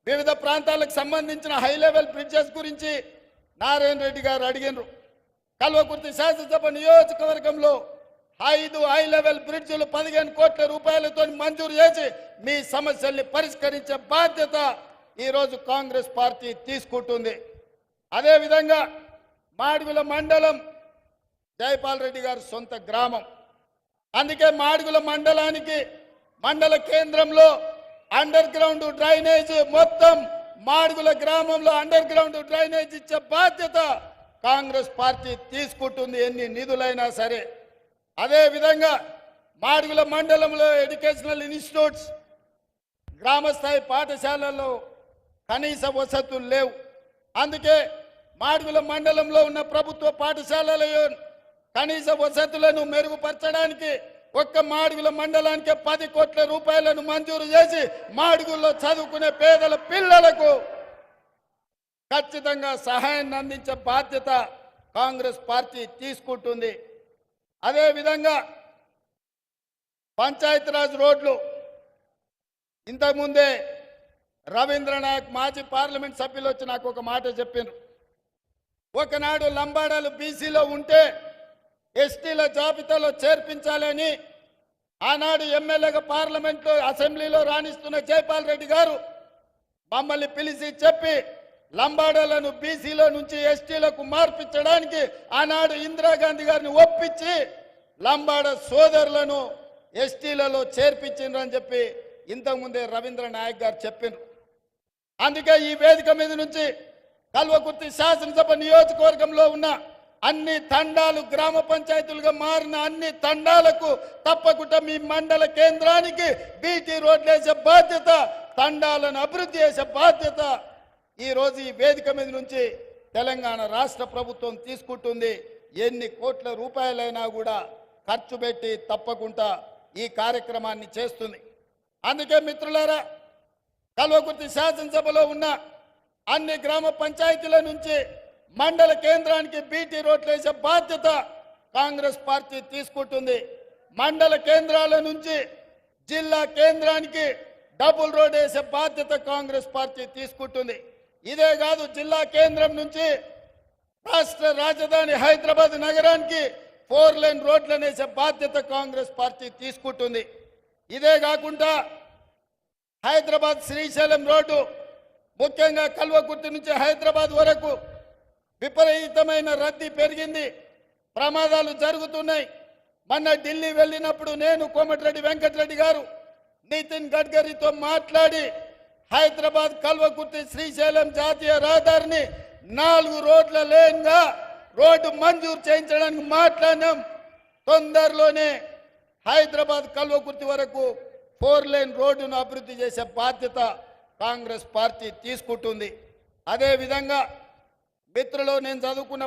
వివిధ ప్రాంతాలకు సంబంధించిన హై లెవెల్ బ్రిడ్జెస్ గురించి నారాయణ రెడ్డి గారు అడిగినారు. కల్వకుర్తి శాసనసభ నియోజకవర్గంలో 5 హై లెవెల్ బ్రిడ్జిలు 15 కోట్ల రూపాయలతో మంజూరు చేసి మీ సమస్యల్ని పరిష్కరించే బాధ్యత ఈరోజు కాంగ్రెస్ పార్టీ తీసుకుంటుంది. అదేవిధంగా మాడుగుల మండలం జైపాల్ రెడ్డి గారి సొంత గ్రామం. అందుకే మాడుగుల మండలానికి మండల కేంద్రంలో అండర్ గ్రౌండ్ డ్రైనేజ్ మొత్తం మాడుగుల గ్రామంలో అండర్ గ్రౌండ్ డ్రైనేజ్ ఇచ్చే బాధ్యత కాంగ్రెస్ పార్టీ తీసుకుంటుంది, ఎన్ని నిధులైనా సరే. అదేవిధంగా మాడుగుల మండలంలో ఎడ్యుకేషనల్ ఇన్స్టిట్యూట్స్ గ్రామస్థాయి పాఠశాలల్లో కనీస వసతులు లేవు. అందుకే మాడుగుల మండలంలో ఉన్న ప్రభుత్వ పాఠశాలలో కనీస వసతులను మెరుగుపరచడానికి ఒక్క మాడుగుల మండలానికి 10 కోట్ల రూపాయలను మంజూరు చేసి మాడుగుల్లో చదువుకునే పేదల పిల్లలకు ఖచ్చితంగా సహాయాన్ని అందించే బాధ్యత కాంగ్రెస్ పార్టీ తీసుకుంటుంది. అదేవిధంగా పంచాయతీరాజ్ రోడ్లు ఇంతకుముందే రవీంద్రనాయక్ మాజీ పార్లమెంట్ సభ్యులు వచ్చి నాకు ఒక మాట చెప్పారు. ఒకనాడు లంబాడాలు బీసీలో ఉంటే ఎస్టీల జాబితాలో చేర్పించాలని ఆనాడు ఎమ్మెల్యేగా పార్లమెంట్లో అసెంబ్లీలో రాణిస్తున్న జైపాల్ రెడ్డి గారు మమ్మల్ని పిలిచి చెప్పి లంబాడాలను బీసీలో నుంచి ఎస్టీలకు మార్పించడానికి ఆనాడు ఇందిరాగాంధీ గారిని ఒప్పించి లంబాడ సోదరులను ఎస్టీలలో చేర్పించిండ్రని చెప్పి ఇంతకుముందే రవీంద్ర నాయక్ గారు చెప్పారు. అందుకే ఈ వేదిక మీద నుంచి కల్వకుర్తి శాసనసభ నియోజకవర్గంలో ఉన్న అన్ని తండాలు గ్రామ పంచాయతీలుగా మారిన అన్ని తండాలకు తప్పకుండా మీ మండల కేంద్రానికి బీటీ రోడ్లు వేసే బాధ్యత, తండాలను అభివృద్ధి చేసే బాధ్యత ఈరోజు ఈ వేదిక మీద నుంచి తెలంగాణ రాష్ట్ర ప్రభుత్వం తీసుకుంటుంది. ఎన్ని కోట్ల రూపాయలైనా కూడా ఖర్చు పెట్టి తప్పకుండా ఈ కార్యక్రమాన్ని చేస్తుంది. అందుకే మిత్రులారా, కల్వకుర్తి శాసనసభలో ఉన్న అన్ని గ్రామ పంచాయతీల నుంచి మండల కేంద్రానికి బీటీ రోడ్లు వేసే బాధ్యత కాంగ్రెస్ పార్టీ తీసుకుంటుంది. మండల కేంద్రాల నుంచి జిల్లా కేంద్రానికి డబుల్ రోడ్ వేసే బాధ్యత కాంగ్రెస్ పార్టీ తీసుకుంటుంది. ఇదే కాదు, జిల్లా కేంద్రం నుంచి రాష్ట్ర రాజధాని హైదరాబాద్ నగరానికి 4 లైన్ రోడ్లను వేసే బాధ్యత కాంగ్రెస్ పార్టీ తీసుకుంటుంది. ఇదే కాకుండా హైదరాబాద్ శ్రీశైలం రోడ్డు, ముఖ్యంగా కల్వకుర్తి నుంచి హైదరాబాద్ వరకు విపరీతమైన రద్దీ పెరిగింది, ప్రమాదాలు జరుగుతున్నాయి. మొన్న ఢిల్లీ వెళ్ళినప్పుడు నేను, కోమటిరెడ్డి వెంకటరెడ్డి గారు, నితిన్ గడ్కరీతో మాట్లాడి హైదరాబాద్ కల్వకుర్తి శ్రీశైలం జాతీయ రహదారిని 4 రోడ్ల లేన్గా రోడ్డు మంజూరు చేయించడానికి మాట్లాడినాం. తొందరలోనే హైదరాబాద్ కల్వకుర్తి వరకు 4 లైన్ రోడ్డును అభివృద్ధి చేసే బాధ్యత కాంగ్రెస్ పార్టీ తీసుకుంటుంది. అదేవిధంగా మిత్రులు, నేను చదువుకున్న